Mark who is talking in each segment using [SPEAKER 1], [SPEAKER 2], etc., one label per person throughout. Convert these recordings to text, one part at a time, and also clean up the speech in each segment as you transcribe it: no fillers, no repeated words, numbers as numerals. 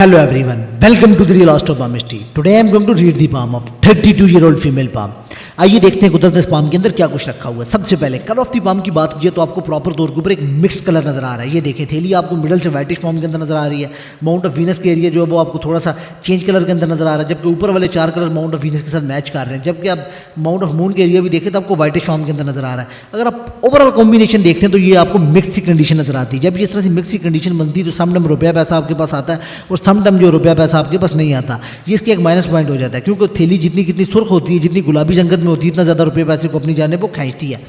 [SPEAKER 1] Hello everyone, welcome to the Real Astro Palm Mystery. Today I am going to read the palm of 32-year-old female palm. आइए देखते हैं कुदरत इस palm के अंदर क्या कुछ रखा हुआ है। सबसे पहले कलर ऑफ दी पाम की बात कीजिए तो आपको प्रॉपर तौर के ऊपर एक मिक्स्ड कलर नजर आ रहा है। ये देखें, थैली आपको मिडल से व्हाइटिश फॉर्म के अंदर नजर आ रही है। माउंट ऑफ वीनस के एरिया जो है वो आपको थोड़ा सा चेंज कलर के अंदर नजर आ रहा है, जबकि ऊपर वाले चार कलर माउंट ऑफ वीनस के साथ मैच कर रहे हैं। जबकि आप माउंट ऑफ मून के एरिया भी देखें तो आपको व्हाइटिश फॉर्म के अंदर नजर आ रहा है। अगर आप ओवरऑल कॉम्बिनेशन देखते हैं तो ये आपको मिक्स की कंडीशन नजर आती है। जब इस तरह से मिक्स की कंडीशन बनती है तो सम टर्म रुपया पैसा आपके पास आता है और सम टर्म जो रुपया पैसा आपके पास नहीं आता। ये इसके एक माइनस पॉइंट हो जाता है, क्योंकि थैली जितनी कितनी सुर्ख होती है, जितनी गुलाबी रंगत में होती है, इतना ज़्यादा रुपये पैसे को अपनी जानिब वो खींचती है।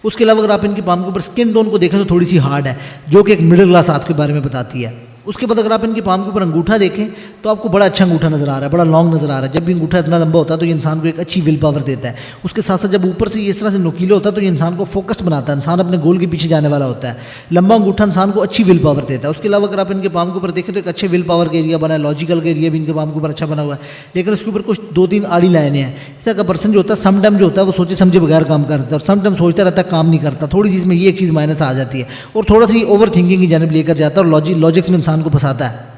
[SPEAKER 1] उसके अलावा अगर आप इनकी पाम के ऊपर स्किन टोन को देखें तो थोड़ी सी हार्ड है, जो कि एक मिडिल क्लास हाथ के बारे में बताती है। उसके बाद अगर आप इनकी पाम के ऊपर अंगूठा देखें तो आपको बड़ा अच्छा अंगूठा नजर आ रहा है, बड़ा लॉन्ग नजर आ रहा है। जब भी अंगूठा इतना लंबा होता है तो ये इंसान को एक अच्छी विल पावर देता है। उसके साथ साथ जब ऊपर से ये इस तरह से नुकीला होता है तो ये इंसान को फोकस्ड बनाता है, इंसान अपने गोल के पीछे जाने वाला होता है। लंबा अंगूठा इंसान को अच्छी विल पावर देता है। उसके अलावा अगर आप इनके पाम के ऊपर देखें तो एक अच्छे विल पावर का एरिया बना है, लॉजिकल का एरिया भी इनके पाम के ऊपर अच्छा बना हुआ है। लेकिन उसके ऊपर कुछ दो तीन आड़ी लाइनें हैं। इस तरह का पर्सन जो होता है सम टाइम जो होता है वो सोचे समझे बगैर काम करता है और सम टाइम सोचता रहता है काम नहीं करता। थोड़ी सी इसमें ये एक चीज़ माइनस आ जाती है और थोड़ा सी ओवर थिंकिंग की जानब लेकर जाता है और लॉजिक्स में इंसान को फंसाता है।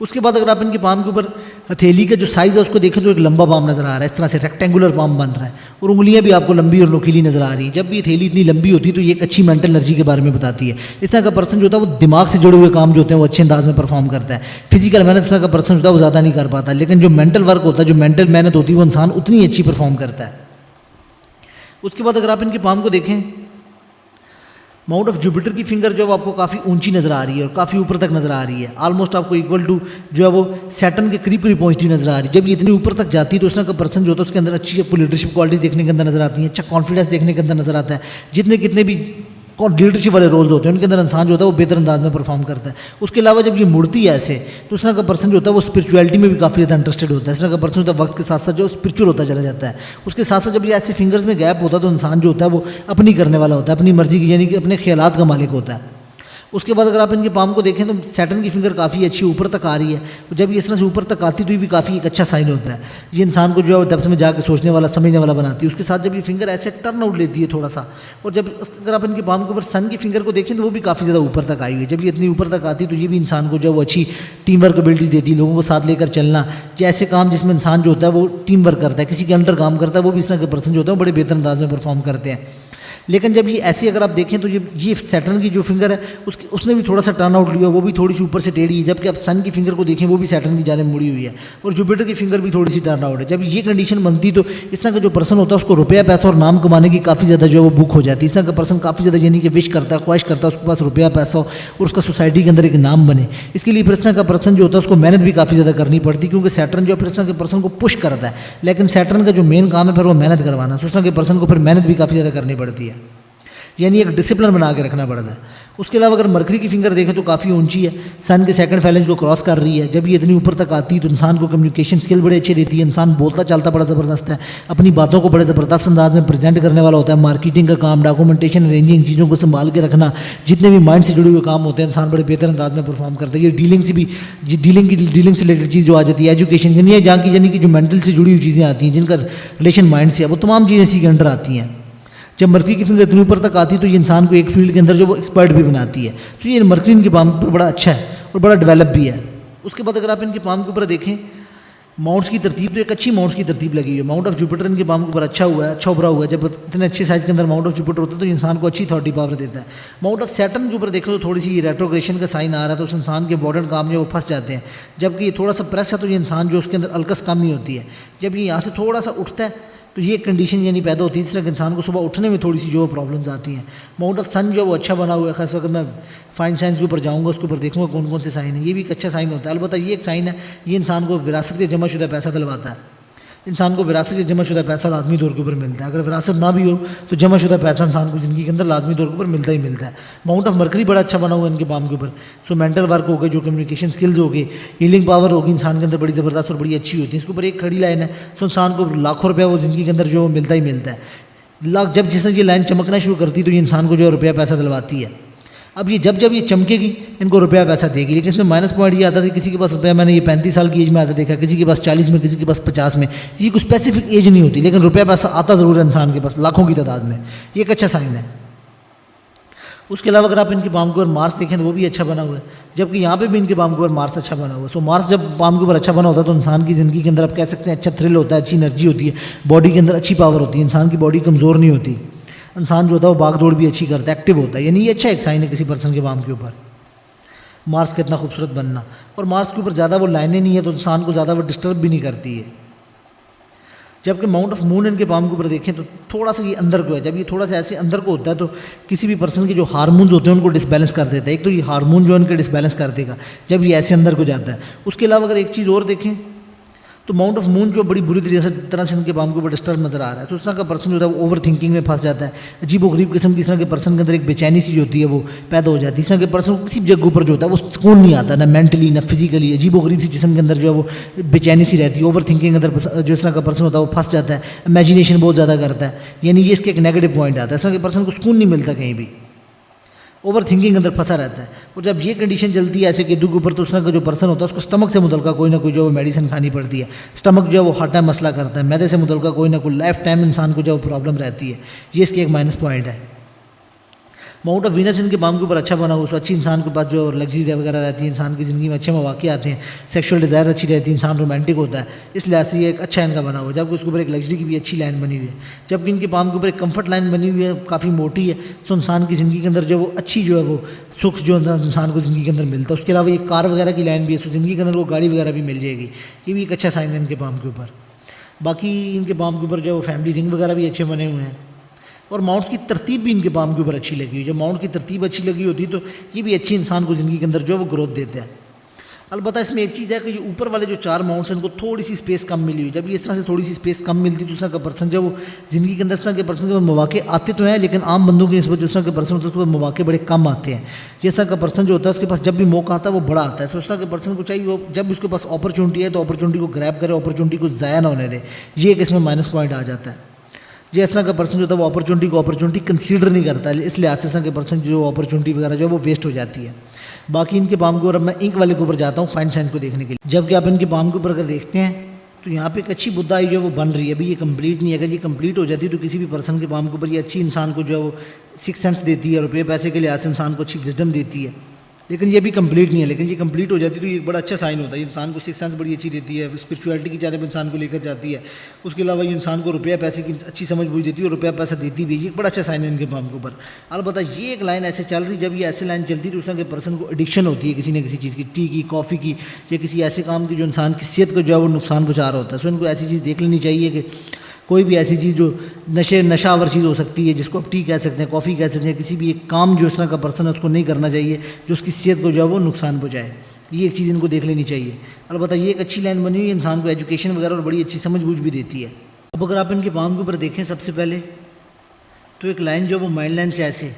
[SPEAKER 1] उसके बाद अगर आप इनके पाम के ऊपर हथेली का जो साइज़ है उसको देखें तो एक लंबा पाम नज़र आ रहा है। इस तरह से रेक्टेंगुलर पाम बन रहा है और उंगलियां भी आपको लंबी और नुकीली नज़र आ रही हैं। जब भी हथेली इतनी लंबी होती है तो ये एक अच्छी मेंटल एनर्जी के बारे में बताती है। इस तरह का पर्सन जो होता है वो दिमाग से जुड़े हुए काम जो होते हैं वो अच्छे अंदाज में परफॉर्म करता है। फिजिकल मेहनत इस तरह का पर्सन होता है वो ज़्यादा नहीं कर पाता, लेकिन जो मेंटल वर्क होता है, जो मेंटल मेहनत होती है वो इंसान उतनी अच्छी परफॉर्म करता है। उसके बाद अगर आप इनके पाम को देखें, माउंट ऑफ जुपिटर की फिंगर जो है वो आपको काफ़ी ऊंची नज़र आ रही है और काफ़ी ऊपर तक नज़र आ रही है। ऑलमोस्ट आपको इक्वल टू जो है वो सैटर्न के करीब करीब पहुंचती नज़र आ रही है। जब ये इतनी ऊपर तक जाती है तो उस तरह का पर्सन जो होता है उसके अंदर अच्छी आपको लीडरशिप क्वालिटीज देखने के अंदर नज़र आती हैं, अच्छा कॉन्फिडेंस देखने के अंदर नज़र आता है। जितने कितने भी लीडरशिप वाले रोल्स होते हैं उनके अंदर इंसान जो होता है वो बेहतर अंदाज में परफॉर्म करता है। उसके अलावा जब ये मुड़ती है ऐसे तो उस तरह का पर्सन जो होता है वो स्पिरिचुअलिटी में भी काफ़ी ज़्यादा इंटरेस्टेड होता है। इस तरह का पर्सन होता है वक्त के साथ साथ जो स्पिरिचुअल होता चला जाता है। उसके साथ साथ जब ये ऐसे फिंगर्स में गैप होता है तो इंसान जो होता है वो अपनी करने वाला होता है, अपनी मर्जी की, यानी कि अपने ख्यालात का मालिक होता है। उसके बाद अगर आप इनके पाम को देखें तो सैटर्न की फिंगर काफ़ी अच्छी ऊपर तक आ रही है। तो जब ये इस तरह से ऊपर तक आती तो ये भी काफ़ी एक अच्छा साइन होता है। ये इंसान को जो है डेप्थ में जाकर सोचने वाला, समझने वाला बनाती है। उसके साथ जब ये फिंगर ऐसे टर्न आउट लेती है थोड़ा सा, और जब अगर आप इनके पाम के ऊपर सन की फिंगर को देखें तो वो भी काफ़ी ज़्यादा ऊपर तक आई हुई है। जब ये इतनी ऊपर तक आती है तो ये भी इंसान को जो है वो अच्छी टीम वर्क एबिलिटीज़ देती है, लोगों को साथ लेकर चलना। जैसे काम जिसमें इंसान जो होता है वो टीम वर्क करता है, किसी के अंडर काम करता है, वो भी इस तरह के पर्सन जो होते हैं वो बड़े बेहतर अंदाज में परफॉर्म करते हैं। लेकिन जब ये ऐसी अगर आप देखें तो ये सैटर्न की जो फिंगर है उसने भी थोड़ा सा टर्न आउट लिया, वो भी थोड़ी सी ऊपर से टेढ़ी है। जबकि आप सन की फिंगर को देखें वो भी सैटर्न की जाने मुड़ी हुई है और जुपिटर की फिंगर भी थोड़ी सी टर्न आउट है। जब ये कंडीशन बनती तो इस तरह का जो पर्सन होता है उसको रुपया पैसा और नाम कमाने की काफ़ी ज़्यादा जो है वो बुक हो जाती है। इस तरह का पर्सन काफ़ी ज़्यादा यानी कि विश करता है, ख्वाहिश करता है उसके पास रुपया पैसा हो और उसका सोसाइटी के अंदर एक नाम बने। इसके लिए फिर इस तरह का पर्सन जो होता है उसको मेहनत भी काफ़ी ज़्यादा करनी पड़ती है, क्योंकि सैटर्न जो है फिर इस तरह के पर्सन को पुश करता है। लेकिन सैटर्न का जो मेन काम है फिर वो मेहनत करवाना, तो उस तरह के पर्सन को फिर मेहनत भी काफ़ी ज़्यादा करनी पड़ती है, यानी एक डिसिप्लिन बना के रखना पड़ता है। उसके अलावा अगर मरकरी की फिंगर देखें तो काफ़ी ऊंची है, सन के सेकंड फैलेंज को क्रॉस कर रही है। जब ये इतनी ऊपर तक आती है तो इंसान को कम्युनिकेशन स्किल बड़े अच्छे देती है। इंसान बोलता चालता बड़ा ज़बरदस्त है, अपनी बातों को बड़े ज़बरदस्त अंदाज में प्रेजेंट करने वाला होता है। मार्केटिंग का काम, डॉक्यूमेंटेशन, अरेंजिंग, चीज़ों को संभाल के रखना, जितने भी माइंड से जुड़े हुए काम होते हैं इंसान बड़े बेहतर अंदाज में परफॉर्म करता है। ये डीलिंग से भी डीलिंग से रिलेटेड चीज़ जो आ जाती है, एजुकेशन यानी कि जो मेंटल से जुड़ी हुई चीज़ें आती हैं, जिनका रिलेशन माइंड से है, वो तमाम चीज़ें इसी के अंडर आती हैं। जब मरकरी की फिंगर इतनी ऊपर तक आती है तो ये इंसान को एक फील्ड के अंदर जो वो एक्सपर्ट भी बनाती है। तो ये मरकरी इनके पाम पर बड़ा अच्छा है और बड़ा डेवलप भी है। उसके बाद अगर आप इनके पाम के ऊपर देखें माउंट्स की तरतीब, तो एक अच्छी माउंट्स की तरतीब लगी है। माउंट ऑफ जुपिटर इनके पाम के ऊपर अच्छा हुआ है, अच्छा उभरा हुआ है। जब इतने अच्छे साइज़ के अंदर माउंट ऑफ जुपिटर होता है तो इंसान को अच्छी अथॉरिटी पावर देता है। माउंट ऑफ सैटर्न के ऊपर देखो तो थोड़ी सी रेट्रोग्रेशन का साइन आ रहा है, तो उस इंसान के इंपॉर्टेंट काम जो वो फंस जाते हैं। जबकि ये थोड़ा सा प्रेस है तो ये इंसान जो उसके अंदर अलकस कम ही होती है। जब ये यहाँ से थोड़ा सा उठता है तो ये कंडीशन यानी पैदा होती है इस तरह के इंसान को सुबह उठने में थोड़ी सी जो प्रॉब्लम्स आती हैं। माउंट ऑफ सन जो है वो अच्छा बना हुआ है। खास वक्त मैं फाइन साइंस के ऊपर जाऊँगा, उसके ऊपर देखूँगा कौन कौन से साइन है। ये भी एक अच्छा साइन होता है। अलबत्ता ये एक साइन है, ये इंसान को विरासत से जमाशुदा पैसा दिलवाता है। इंसान को विरासत से जमाशुदा पैसा लाजमी तौर के ऊपर मिलता है। अगर विरासत ना भी हो तो जमाशुदा पैसा इंसान को ज़िंदगी के अंदर लाजमी तौर के ऊपर मिलता ही मिलता है। माउंट ऑफ मरकरी बड़ा अच्छा बना हुआ है इनके पाम के ऊपर। सो मेंटल वर्क हो गए, जो कम्युनिकेशन स्किल्स हो गए, हीलिंग पावर होगी इंसान के अंदर बड़ी ज़बरदस्त और बड़ी अच्छी होती है। इसके ऊपर एक खड़ी लाइन है, सो इंसान को लाखों रुपया वो ज़िंदगी के अंदर जो मिलता ही मिलता है। जब जिसने ये लाइन चमकना शुरू करती है तो ये इंसान को जो रुपया पैसा दिलवाती है। अब ये जब ये चमकेगी इनको रुपया पैसा देगी। लेकिन इसमें माइनस पॉइंट ये आता था, किसी के पास रुपया मैंने ये 35 साल की एज में आता देखा, किसी के पास 40 में, किसी के पास 50 में। ये कोई स्पेसिफिक एज नहीं होती, लेकिन रुपया पैसा आता ज़रूर है इंसान के पास लाखों की तादाद में। ये एक अच्छा साइन है। उसके अलावा अगर आप इनके पाम के ऊपर मार्स देखें तो वो भी अच्छा बना हुआ है, जबकि यहाँ पे भी इनके पाम के ऊपर मार्स अच्छा बना हुआ है। सो मार्स जब पाम के ऊपर अच्छा बना होता है तो इंसान की ज़िंदगी के अंदर आप कह सकते हैं अच्छा थ्रिल होता है, अच्छी एनर्जी होती है, बॉडी के अंदर अच्छी पावर होती है, इंसान की बॉडी कमज़ोर नहीं होती, इंसान जो होता है वो भाग दौड़ भी अच्छी करता है, एक्टिव होता है। यानी ये अच्छा एक साइन है किसी पर्सन के पाम के ऊपर मार्स का इतना खूबसूरत बनना। और मार्स के ऊपर ज़्यादा वो लाइनें नहीं है तो इंसान को ज़्यादा वो डिस्टर्ब भी नहीं करती है। जबकि माउंट ऑफ मून इनके पाम के ऊपर देखें तो थोड़ा सा ये अंदर को है, जब ये थोड़ा सा ऐसे अंदर को होता है तो किसी भी पर्सन के जो हार्मोन्स होते हैं उनको डिसबैलेंस कर देता है। एक तो ये हार्मोन जो है उनके डिसबैलेंस कर देगा जब ये ऐसे अंदर को जाता है। उसके अलावा अगर एक चीज़ और देखें तो माउंट ऑफ मून जो बड़ी बुरी तरह से इनके पाम के ऊपर डिस्टर्ब नजर आ रहा है, तो उस तरह का पर्सन जो होता है वो ओवर थिंकिंग में फंस जाता है, अजीब गरीब किस्म की इस तरह के पर्सन के अंदर एक बेचैनी सी जो होती है वो पैदा हो जाती है। इस तरह के पर्सन को किसी भी जगह पर जो होता है वो सुकून नहीं आता, ना मेंटली ना फिजिकली, अजीब गरीब सी जिस्म के अंदर जो है वो बेचैनी सी रहती है। ओवर थिंकिंग के अंदर जो इस तरह का पर्सन होता है वो फंस जाता है, इमेजिनेशन बहुत ज़्यादा करता है, यानी ये इसके एक नेगेटिव पॉइंट आता है। इस तरह के पर्सन को सुकून नहीं मिलता कहीं भी, ओवर थिंकिंग अंदर फंसा रहता है। और जब ये कंडीशन चलती है ऐसे केदू के ऊपर तो उस तरह का जो पर्सन होता है उसको स्टमक से मुतलका कोई ना कोई जो है मेडिसिन खानी पड़ती है। स्टमक जो है वो हर टाइम मसला करता है, मैदे से मुतलका कोई ना कोई लाइफ टाइम इंसान को जो प्रॉब्लम रहती है। ये इसकी एक माइनस पॉइंट है। माउंट ऑफ वीनस इनके पाम के ऊपर अच्छा बना हुआ, उसको अच्छी इंसान के पास जो लग्जरी वगैरह रहती है, इंसान की ज़िंदगी में अच्छे मौके आते हैं, सेक्सुअल डिज़ायर अच्छी रहती है, इंसान रोमांटिक होता है, इस लिहाज से ये एक अच्छा इनका बना हुआ है। जबकि उसके ऊपर एक लग्जरी की भी अच्छी लाइन बनी हुई है, जबकि इनके पाम के ऊपर एक कंफर्ट लाइन बनी हुई है, काफ़ी मोटी है, तो इंसान की ज़िंदगी के अंदर जो वो अच्छी जो है वो सुख जो इंसान को ज़िंदगी के अंदर मिलता है। उसके अलावा ये कार वगैरह की लाइन भी है, तो ज़िंदगी के अंदर वो गाड़ी वगैरह भी मिल जाएगी। ये भी एक अच्छा साइन है इनके पाम के ऊपर। बाकी इनके पाम के ऊपर जो फैमिली रिंग वगैरह भी अच्छे बने हुए हैं और माउंट्स की तरतीब भी इनके पाम के ऊपर अच्छी लगी हुई। जब माउंट की तरतीब अच्छी लगी होती है तो ये भी अच्छी इंसान को ज़िंदगी के अंदर जो है वो ग्रोथ देता है। अलबत्ता इसमें एक चीज़ है कि ये ऊपर वाले जो 4 माउंट्स हैं इनको थोड़ी सी स्पेस कम मिली हुई। जब ये इस तरह से थोड़ी सी स्पेस कम मिलती है तो उस तरह का पर्सन जब वो ज़िंदगी के अंदर इस तरह के पर्सन के मौके आते तो हैं, लेकिन आम बंदों की नस्बत जो इस तरह के पर्सन होते हैं उसके मौके बड़े कम आते हैं। जिस तरह का पर्सन जो होता है उसके पास जब भी मौका आता है वो बड़ा आता है। तो उस तरह के पर्सन को चाहिए जब उसके पास अपॉर्चुनिटी है तो अपॉर्चुनिटी को ग्रैब करे, अपॉर्चुनिटी को ज़ाया ना होने दे। ये एक इसमें माइनस पॉइंट आ जाता है। जिस तरह का पर्सन जो होता है वो अपॉर्चुनिटी कंसीडर नहीं करता है, इसलिए आज से के पर्सन जो अपॉर्चुनिटी वगैरह जो है वो वेस्ट हो जाती है। बाकी इनके पाम के ऊपर मैं इंक वाले के ऊपर जाता हूँ फाइन साइंस को देखने के लिए। जबकि आप इनके पाम के ऊपर अगर देखते हैं तो यहाँ पे एक अच्छी बुद्धा आई जो है वो बन रही है। अभी ये कंप्लीट नहीं है, अगर ये कंप्लीट हो जाती है तो किसी भी पर्सन के पाम के ऊपर ये अच्छी इंसान को जो है वो 6 सेंस देती है, रुपये पैसे के लिहाज से इंसान को अच्छी विजडम देती है। लेकिन ये भी कंप्लीट नहीं है, लेकिन ये कंप्लीट हो जाती है तो ये बड़ा अच्छा साइन होता है। इंसान को 6 सेंस बड़ी अच्छी देती है, स्पिरिचुअलिटी की जानब इंसान को लेकर जाती है। उसके अलावा ये इंसान को रुपया पैसे की अच्छी समझ बूझ देती है और रुपया पैसा देती भी है। ये एक बड़ा अच्छा साइन है इनके पाम के ऊपर। अलबत्ता ये एक लाइन ऐसे चल रही, जब ये ऐसे लाइन चलती है तो उस तरह के पर्सन को एडिक्शन होती है किसी न किसी चीज़ की, टी की, कॉफ़ी की या किसी ऐसे काम की जो इंसान की सेहत को जो है वो नुकसान पहुँचा रहा होता है। सो इनको ऐसी चीज़ देख लेनी चाहिए कि कोई भी ऐसी चीज़ जो नशावर चीज़ हो सकती है, जिसको आप टी कह सकते हैं, कॉफ़ी कह सकते हैं, किसी भी एक काम जो इस तरह का पर्सन है उसको नहीं करना चाहिए जो उसकी सेहत को जो है वो नुकसान पहुँचाए। ये एक चीज़ इनको देख लेनी चाहिए। अलबत्ता ये एक अच्छी लाइन बनी हुई है, इंसान को एजुकेशन वगैरह और बड़ी अच्छी समझ बूझ भी देती है। अब अगर आप इनके पाम के ऊपर देखें सबसे पहले तो एक लाइन जो वो माइंड लाइन से ऐसे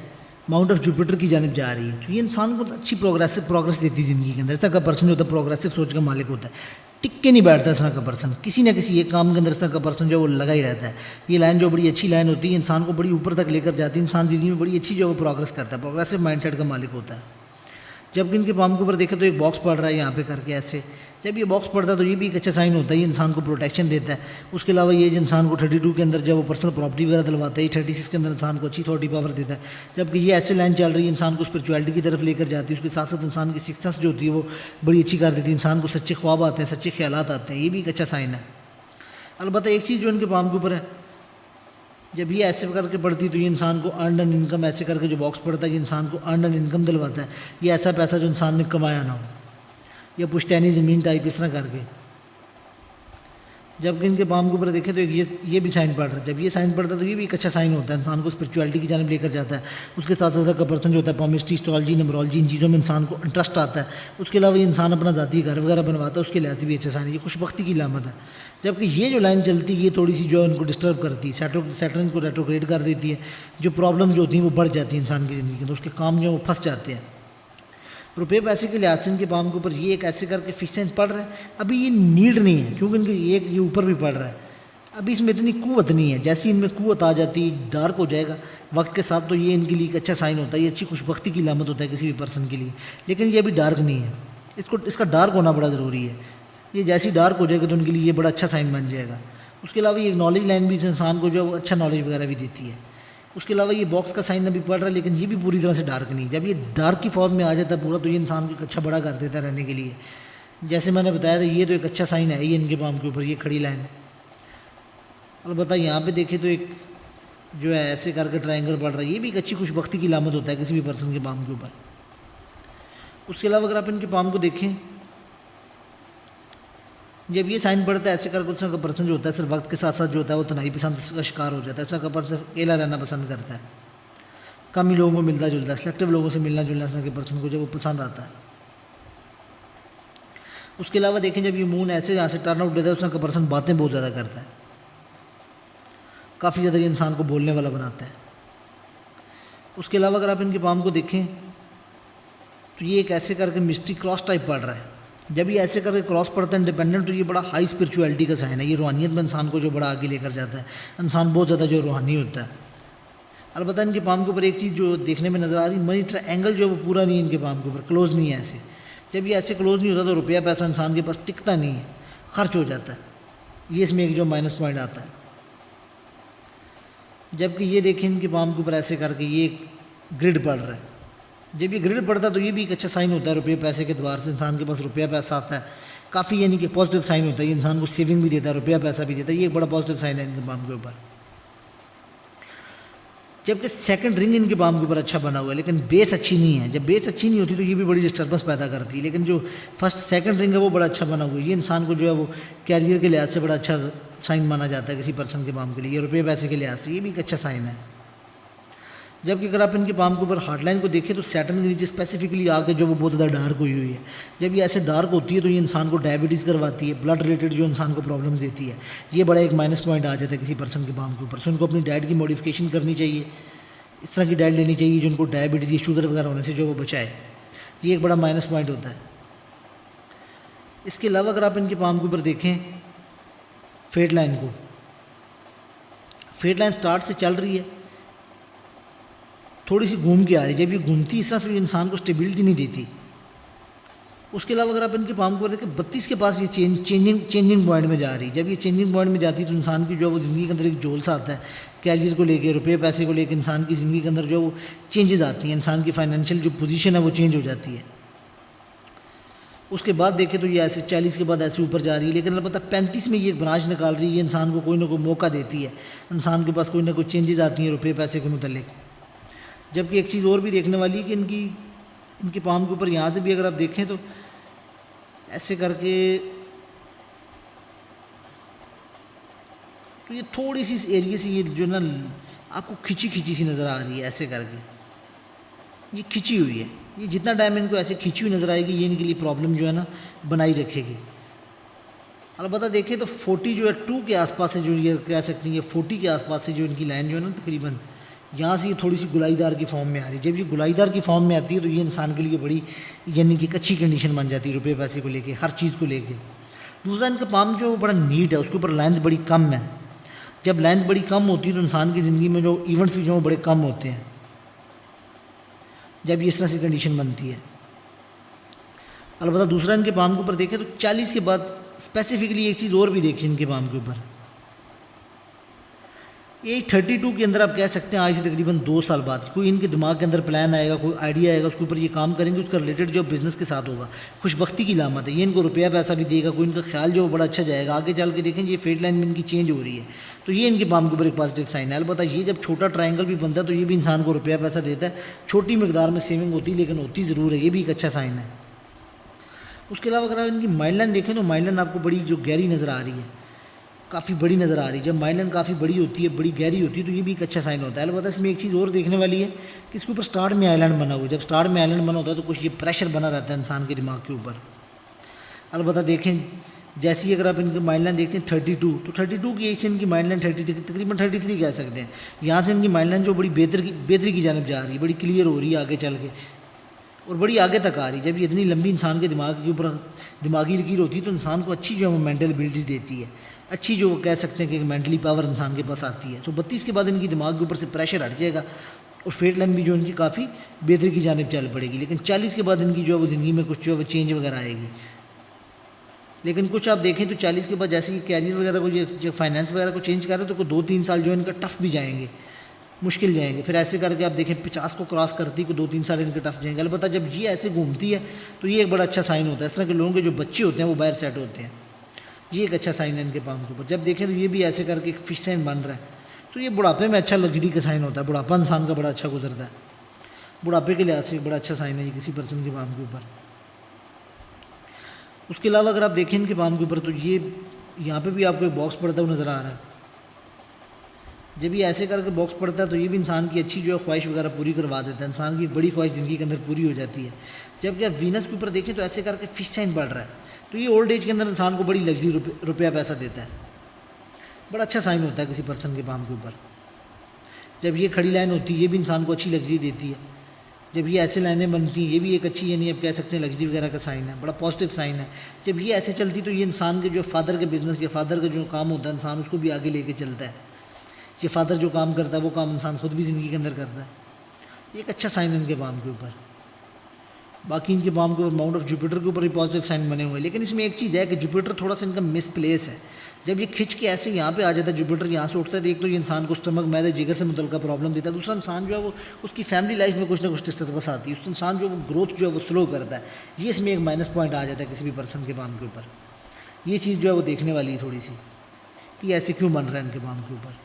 [SPEAKER 1] माउंट ऑफ जुपिटर की जानब जा रही है, तो ये इंसान को अच्छी प्रोग्रेस देती है ज़िंदगी के अंदर। इस तरह का पर्सन जो होता है प्रोग्रेसिव सोच का मालिक होता है, टिक के नहीं बैठता इस तरह का पर्सन, किसी न किसी एक काम के अंदर इस तरह का पर्सन जो वो लगा ही रहता है। ये लाइन जो बड़ी अच्छी लाइन होती है, इंसान को बड़ी ऊपर तक लेकर जाती है, इंसान ज़िंदगी में बड़ी अच्छी जो वो प्रोग्रेस करता है, प्रोग्रेसिव माइंडसेट का मालिक होता है। जबकि इनके पाम के ऊपर देखें तो एक बॉक्स पड़ रहा है यहाँ पे करके ऐसे, जब ये बॉक्स पड़ता है तो ये भी एक अच्छा साइन होता है, ये इंसान को प्रोटेक्शन देता है। उसके अलावा ये इंसान को 32 के अंदर जब वो पर्सनल प्रॉपर्टी वगैरह दिलवाता है, 36 के अंदर इंसान को अच्छी अथॉरिटी पावर देता है। जबकि ये ऐसे लाइन चल रही है इंसान को स्पिरिचुअलिटी की तरफ लेकर जाती है, उसके साथ साथ इंसान की सिक्स सेंस जो होती है वो बड़ी अच्छी कर देती है, इंसान को सच्चे ख्वाब आते हैं, सच्चे ख्यालात आते हैं। ये भी एक अच्छा साइन है। अलबत्ता एक चीज़ जो इनके पाम के ऊपर है, जब ये ऐसे करके पढ़ती तो ये इंसान को अर्न एंड इनकम ऐसे करके जो बॉक्स पड़ता है ये इंसान को अर्न एंड इनकम दिलवाता है। ये ऐसा पैसा जो इंसान ने कमाया ना हो, या पुश्तैनी ज़मीन टाइप इस तरह करके। जबकि इनके पाम के ऊपर देखें तो ये भी साइन पड़ रहा है। जब ये साइन पड़ता है तो ये भी एक अच्छा साइन होता है, इंसान को स्पिरिचुअलिटी की जानब लेकर जाता है। उसके साथ साथ का पर्सन जो होता है पामिस्ट्री, एस्ट्रोलॉजी, न्यूमरोलॉजी, इन चीज़ों में इंसान को इंटरेस्ट आता है। उसके अलावा ये इंसान अपना ज़ाती घर वगैरह बनवाता है, उसके लिहाज से भी अच्छा साइन है, ये खुशबख्ती की लामत है। जबकि ये जो लाइन चलती है ये थोड़ी सी जो है उनको डिस्टर्ब करती है, सैटर्न को रेट्रोग्रेड कर देती है, जो प्रॉब्लम जो होती हैं वो बढ़ जाती है इंसान की ज़िंदगी के, तो उसके काम जो वो फंस जाते हैं। रुपये पैसे के लिहाज से इनके पाम के ऊपर ये एक ऐसे करके फिक्सेंस पड़ रहा है। अभी ये नीड नहीं है क्योंकि इनके ये ऊपर भी पड़ रहा है, अभी इसमें इतनी कुव्वत नहीं है। जैसे इनमें कुव्वत आ जाती है डार्क हो जाएगा वक्त के साथ, तो ये इनके लिए एक अच्छा साइन होता है, ये अच्छी खुशबख्ती की लामत होता है किसी भी पर्सन के लिए। लेकिन ये अभी डार्क नहीं है, इसका डार्क होना बड़ा ज़रूरी है। ये जैसी डार्क हो जाएगा तो उनके लिए ये बड़ा अच्छा साइन बन जाएगा। उसके अलावा ये नॉलेज लाइन भी इस इंसान को जो अच्छा नॉलेज वगैरह भी देती है। उसके अलावा ये बॉक्स का साइन अभी पड़ रहा है, लेकिन ये भी पूरी तरह से डार्क नहीं। जब ये डार्क की फॉर्म में आ जाता है पूरा, तो ये इंसान को एक अच्छा बड़ा कर देता है रहने के लिए। जैसे मैंने बताया था, ये तो एक अच्छा साइन है ये इनके पाम के ऊपर, ये खड़ी लाइन। अलबत्ता यहाँ पे देखें तो एक जो है ऐसे करके ट्रायंगल पड़ रहा है, ये भी एक अच्छी खुशबख्ती की लामत होता है किसी भी पर्सन के पाम के ऊपर। उसके अलावा अगर आप इनके पाम को देखें, जब ये साइन पड़ता है ऐसे करके, उसका का पर्सन जो होता है सिर्फ वक्त के साथ साथ जो होता है वो तनाई पसंद का शिकार हो जाता है। ऐसा का पर्सन अकेला रहना पसंद करता है, कम ही लोगों को मिलता जुलता है, सिलेक्टिव लोगों से मिलना जुलना इस के पर्सन को जब वो पसंद आता है। उसके अलावा देखें, जब ये मून ऐसे यहाँ से टर्न आउट देता है, उसका का पर्सन बातें बहुत ज़्यादा करता है, काफ़ी ज़्यादा ये इंसान को बोलने वाला बनाता है। उसके अलावा अगर आप इनके पाम को देखें तो ये एक ऐसे करके मिस्ट्री क्रॉस टाइप पड़ रहा है। जब ये ऐसे करके क्रॉस पड़ता है इंडिपेंडेंट, तो ये बड़ा हाई स्पिरिचुअलिटी का साइन है। ये रूहानियत में इंसान को जो बड़ा आगे लेकर जाता है, इंसान बहुत ज़्यादा जो रूहानी होता है। अलबत्ता इनके पाम के ऊपर एक चीज़ जो देखने में नज़र आ रही, मनी ट्रायंगल जो वो पूरा नहीं है इनके पाम के ऊपर, क्लोज नहीं है ऐसे। जब ये ऐसे क्लोज नहीं होता तो रुपया पैसा इंसान के पास टिकता नहीं है, खर्च हो जाता है। ये इसमें एक जो माइनस पॉइंट आता है। जबकि ये देखें इनके पाम के ऊपर ऐसे करके ये एक ग्रिड पड़ रहा है। जब ये ग्रिड पड़ता है तो ये भी एक अच्छा साइन होता है, रुपये पैसे के द्वार से इंसान के पास रुपया पैसा आता है, काफ़ी यानी कि पॉजिटिव साइन होता है। ये इंसान को सेविंग भी देता है, रुपया पैसा भी देता है, ये एक बड़ा पॉजिटिव साइन है इनके पाम के ऊपर। जबकि सेकंड रिंग इनके पाम के ऊपर अच्छा बना हुआ है, लेकिन बेस अच्छी नहीं है। जब बेस अच्छी नहीं होती तो ये भी बड़ी डिस्टर्बेंस पैदा करती है। लेकिन जो फर्स्ट सेकंड रिंग है वो बड़ा अच्छा बना हुआ है, ये इंसान को जो है वो कैरियर के लिहाज से बड़ा अच्छा साइन माना जाता है किसी पर्सन के पाम के लिए। ये रुपये पैसे के लिहाज से ये भी एक अच्छा साइन है। जबकि अगर आप इनके पाम के ऊपर हार्डलाइन को देखें तो सैटर्न के नीचे स्पेसिफिकली आके जो वो बहुत ज़्यादा डार्क हुई हुई है। जब ये ऐसे डार्क होती है तो ये इंसान को डायबिटीज़ करवाती है, ब्लड रिलेटेड जो इंसान को प्रॉब्लम देती है। ये बड़ा एक माइनस पॉइंट आ जाता है किसी पर्सन के पाम के ऊपर। सो उनको अपनी डाइट की मॉडिफिकेशन करनी चाहिए, इस तरह की डाइट लेनी चाहिए जो उनको डायबिटीज़ या शुगर वगैरह होने से जो वो बचाए। ये एक बड़ा माइनस पॉइंट होता है। इसके अलावा अगर आप इनके पाम के ऊपर देखें फेट लाइन को, फेट लाइन स्टार्ट से चल रही है, थोड़ी सी घूम के आ रही है। जब ये घूमती इस तरह से इंसान को स्टेबिलिटी नहीं देती। उसके अलावा अगर आप इनके पाम को देखें 32 के पास ये चेंजिंग पॉइंट में जा रही है। जब ये चेंजिंग पॉइंट में जाती है तो इंसान की जो वो ज़िंदगी के अंदर एक जोल सा आता है, कैरियर को लेके, रुपये पैसे को लेके इंसान की ज़िंदगी के अंदर जो वो चेंजेस आती हैं, इंसान की फाइनेंशियल जो पोजीशन है वो चेंज हो जाती है। उसके बाद देखें तो ये ऐसे 40 के बाद ऐसे ऊपर जा रही है, लेकिन अलबत्ता 35 में ये एक ब्रांच निकाल रही है। ये इंसान को कोई ना कोई मौका देती है, इंसान के पास कोई ना कोई चेंजेस आती हैं रुपये पैसे के मुतल्लिक। जबकि एक चीज़ और भी देखने वाली है कि इनके पाम के ऊपर यहाँ से भी अगर आप देखें तो ऐसे करके तो ये थोड़ी सी इस एरिया से ये जो ना आपको खिंची सी नज़र आ रही है। ऐसे करके ये खिंची हुई है। ये जितना टाइम इनको ऐसे खिंची हुई नज़र आएगी ये इनके लिए प्रॉब्लम जो है ना बनाई रखेगी। अलबत्ता देखें तो 40 जो है 2 के आसपास से जो ये कह सकते हैं, ये 40 के आसपास से जो इनकी लाइन जो है ना तकरीबन यहाँ से ये थोड़ी सी गुलाईदार की फॉर्म में आ रही है। जब ये गुलाईदार की फॉर्म में आती है तो ये इंसान के लिए बड़ी यानी कि एक अच्छी कंडीशन बन जाती है रुपये पैसे को लेके, हर चीज़ को लेके। दूसरा इनका पाम जो बड़ा नीट है, उसके ऊपर लाइन्स बड़ी कम है। जब लाइन्स बड़ी कम होती है तो इंसान की ज़िंदगी में जो इवेंट्स भी जो बड़े कम होते हैं जब ये इस तरह से कंडीशन बनती है। अलबत्ता दूसरा इनके पाम के ऊपर देखें तो 40 के बाद स्पेसिफिकली एक चीज़ और भी देखिए इनके पाम के ऊपर, ये 32 के अंदर आप कह सकते हैं आज से तकरीबन 2 साल बाद कोई इनके दिमाग के अंदर प्लान आएगा, कोई आइडिया आएगा, उसके ऊपर ये काम करेंगे, उसका रिलेटेड जो बिज़नेस के साथ होगा। खुशबख्ती की लामत है, ये इनको रुपया पैसा भी देगा, कोई इनका ख्याल जो बड़ा अच्छा जाएगा। आगे चल के देखें ये फेट लाइन में इनकी चेंज हो रही है तो ये इनके पाम के ऊपर एक पॉजिटिव साइन है। अलबत्ता ये जब छोटा ट्रायंगल भी बनता है तो ये भी इंसान को रुपया पैसा देता है। छोटी मकदार में सेविंग होती है लेकिन होती ज़रूर है, ये भी एक अच्छा साइन है। उसके अलावा अगर आप इनकी माइंड लाइन देखें तो माइंड लाइन आपको बड़ी जो गहरी नज़र आ रही है, काफ़ी बड़ी नज़र आ रही है। जब माइंड लाइन काफ़ी बड़ी होती है, बड़ी गहरी होती है तो ये भी एक अच्छा साइन होता है। अलबत्ता इसमें एक चीज़ और देखने वाली है कि इसके ऊपर स्टार्ट में आइलैंड बना हुआ है। जब स्टार्ट में आइलैंड बना होता है तो कुछ ये प्रेशर बना रहता है इंसान के दिमाग के ऊपर। अलबत्ता देखें जैसे ही अगर आप इनकी माइंड लाइन देखते हैं 32 तो 32 की एज से इनकी माइंड लाइन 33 तकरीबन 33 कह सकते हैं। यहाँ से इनकी माइंड लाइन जो बड़ी बेहतरी की जानिब जा रही है, बड़ी क्लियर हो रही है आगे चल के और बड़ी आगे तक आ रही है। जब ये इतनी लंबी इंसान के दिमाग के ऊपर दिमागी लकीर होती है तो इंसान को अच्छी जो है मेंटल एबिलिटीज़ देती है, अच्छी जो कह सकते हैं कि मेंटली पावर इंसान के पास आती है। तो 32 के बाद इनकी दिमाग के ऊपर से प्रेशर हट जाएगा और फेट लाइन भी जो इनकी काफ़ी बेहतरी की जानिब चल पड़ेगी। लेकिन 40 के बाद इनकी जो है वो ज़िंदगी में कुछ जो है वो चेंज वगैरह आएगी। लेकिन कुछ आप देखें तो 40 के बाद जैसे ही कैरियर वगैरह को जो फाइनेंस वगैरह को चेंज कर रहे हैं तो 2-3 साल जो इनका टफ भी जाएंगे। मुश्किल जाएंगे। फिर ऐसे करके आप देखें 50 को क्रॉस करती को 2-3 साल इनके टफ जाएंगे। अलबत्ता जब ये ऐसे घूमती है तो ये एक बड़ा अच्छा साइन होता है। इस तरह के लोगों के जो बच्चे होते हैं वो बाहर सेट होते हैं, ये एक अच्छा साइन है इनके पाम के ऊपर। जब देखें तो ये भी ऐसे करके एक फिश साइन बन रहा है, तो ये बुढ़ापे में अच्छा लग्जरी का साइन होता है। बुढ़ापा इंसान का बड़ा अच्छा गुजरता है, बुढ़ापे के लिहाज से एक बड़ा अच्छा साइन है ये किसी पर्सन के पाम के ऊपर। उसके अलावा अगर आप देखें इनके पाम के ऊपर तो ये यहाँ पे भी आपको एक बॉक्स पड़ता हुआ नज़र आ रहा है। जब ये ऐसे करके बॉक्स पड़ता है तो ये भी इंसान की अच्छी जो है ख्वाहिश वगैरह पूरी करवा देता है, इंसान की बड़ी ख्वाहिश ज़िंदगी के अंदर पूरी हो जाती है। जबकि आप वीनस के ऊपर देखें तो ऐसे करके फिश साइन बढ़ रहा है, तो ये ओल्ड एज के अंदर इंसान को बड़ी लग्जरी रुपया पैसा देता है, बड़ा अच्छा साइन होता है किसी पर्सन के पाम के ऊपर। जब ये खड़ी लाइन होती है ये भी इंसान को अच्छी लग्जरी देती है। जब ये ऐसे लाइनें बनती हैं ये भी एक अच्छी, यानी आप कह सकते हैं लग्जरी वगैरह का साइन है, बड़ा पॉजिटिव साइन है। जब ये ऐसे चलती तो ये इंसान के जो फादर के बिज़नेस या फादर का जो काम होता है इंसान उसको भी आगे लेके चलता है। ये फादर जो काम करता है वो काम इंसान खुद भी ज़िंदगी के अंदर करता है, ये एक अच्छा साइन है इनके पाम के ऊपर। बाकी इनके पाम के ऊपर माउंट ऑफ जुपिटर के ऊपर भी पॉजिटिव साइन बने हुए हैं, लेकिन इसमें एक चीज़ है कि जुपिटर थोड़ा सा इनका मिसप्लेस है। जब ये खिंच के ऐसे यहाँ पे आ जाता है, जुपिटर यहाँ से उठता है तो एक तो ये इंसान को स्टमक मैदे जिगर से मुतल्लिक़ प्रॉब्लम देता है, दूसरा इंसान जो है वो उसकी फैमिली लाइफ में कुछ ना कुछ डिस्टर्बेंस आती है, उस इंसान जो वो ग्रोथ जो है वो स्लो करता है। ये इसमें एक माइनस पॉइंट आ जाता है किसी भी पर्सन के पाम के ऊपर। ये चीज़ जो है वो देखने वाली है थोड़ी सी कि ऐसे क्यों बन रहा है इनके पाम के ऊपर।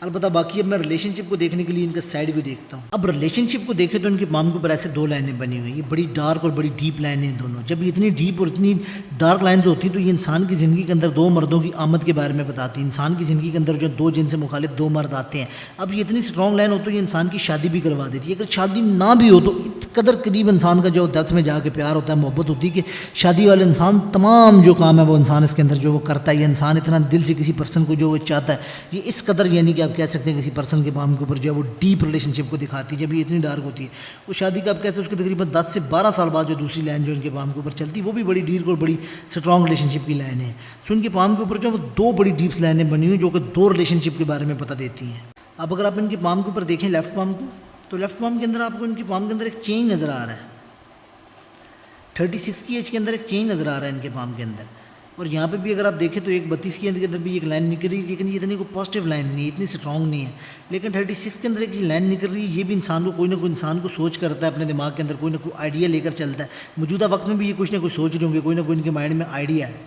[SPEAKER 1] अलबत्ता बाकी अब मैं रिलेशनशिप को देखने के लिए इनका साइड व्यू देखता हूँ। अब रिलेशनशिप को देखें तो इनके पाम के ऊपर ऐसे 2 लाइनें बनी हुई हैं, ये बड़ी डार्क और बड़ी डीप लाइनें हैं दोनों। जब ये इतनी डीप और इतनी डार्क लाइन्स होती हैं तो ये इंसान की ज़िंदगी के अंदर 2 मर्दों की आमद के बारे में बताती है। इंसान की ज़िंदगी के अंदर जो 2 जिनसे मुखालिफ 2 मर्द आते हैं, अब ये इतनी स्ट्रॉन्ग लाइन हो तो ये इंसान की शादी भी करवा देती है। अगर शादी ना भी हो तो इस कदर करीब इंसान का जो डेप्थ में जाके प्यार होता है, मोहब्बत होती है कि शादी वाले इंसान तमाम जो काम है वो इंसान इसके अंदर जो वो करता है। ये इंसान इतना दिल से किसी पर्सन को जो वो चाहता है, ये इस कदर यानी कि आप कह सकते हैं किसी पर्सन के पाम के ऊपर जो है वो डीप रिलेशनशिप को दिखाती है। जब ये इतनी डार्क होती है वो शादी का आप कैसे उसके तकरीबन 10 से 12 साल बाद जो दूसरी लाइन जो इनके पाम के ऊपर चलती है वो भी बड़ी डीप और बड़ी स्ट्रॉन्ग रिलेशनशिप की लाइन है। सो इनके पाम के ऊपर जो है वो 2 बड़ी डीप लाइनें बनी हुई जो कि 2 रिलेशनशिप के बारे में पता देती हैं। अब अगर आप इनके पाम के ऊपर देखें लेफ्ट पाम को, तो लेफ्ट पाम के अंदर आपको इनके पाम के अंदर एक चेंज नज़र आ रहा है। 36 की एज के अंदर एक चेंज नज़र आ रहा है इनके पाम के अंदर। और यहाँ पे भी अगर आप देखें तो एक 32 के अंदर भी एक लाइन निकल रही है, लेकिन ये इतनी कोई पॉजिटिव लाइन नहीं है, इतनी स्ट्रॉन्ग नहीं है। लेकिन 36 के अंदर एक लाइन निकल रही है, ये भी इंसान को कोई ना कोई इंसान को सोच करता है, अपने दिमाग के अंदर कोई ना कोई आइडिया लेकर चलता है। मौजूदा वक्त में भी ये कुछ ना कुछ सोच रहे होंगे, कोई ना कोई इनके माइंड में आइडिया है।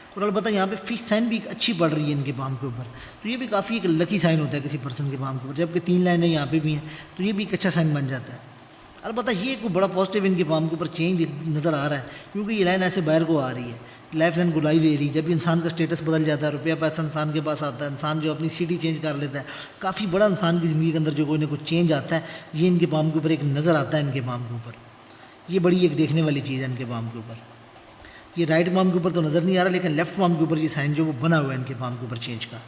[SPEAKER 1] और अलबत्ता यहाँ पे फिश साइन भी एक अच्छी पड़ रही है इनके पाम के ऊपर, तो ये भी काफ़ी एक लकी साइन होता है किसी पर्सन के पाम के ऊपर। जबकि 3 लाइनें यहाँ पे भी हैं तो ये भी एक अच्छा साइन बन जाता है। अलबत्ता ये एक बड़ा पॉजिटिव इनके पाम के ऊपर चेंज नज़र आ रहा है, क्योंकि ये लाइन ऐसे बाहर को आ रही है, लाइफ लाइन गुलाई दे रही है। जब इंसान का स्टेटस बदल जाता है, रुपया पैसा इंसान के पास आता है, इंसान जो अपनी सिटी चेंज कर लेता है, काफ़ी बड़ा इंसान की ज़िंदगी के अंदर जो कोई ना कुछ चेंज आता है, ये इनके पाम के ऊपर एक नज़र आता है इनके पाम के ऊपर। ये बड़ी एक देखने वाली चीज़ है इनके पाम के ऊपर। ये राइट पाम के ऊपर तो नज़र नहीं आ रहा, लेकिन लेफ्ट पाम के ऊपर ये साइन जो वो बना हुआ है इनके पाम के ऊपर चेंज का।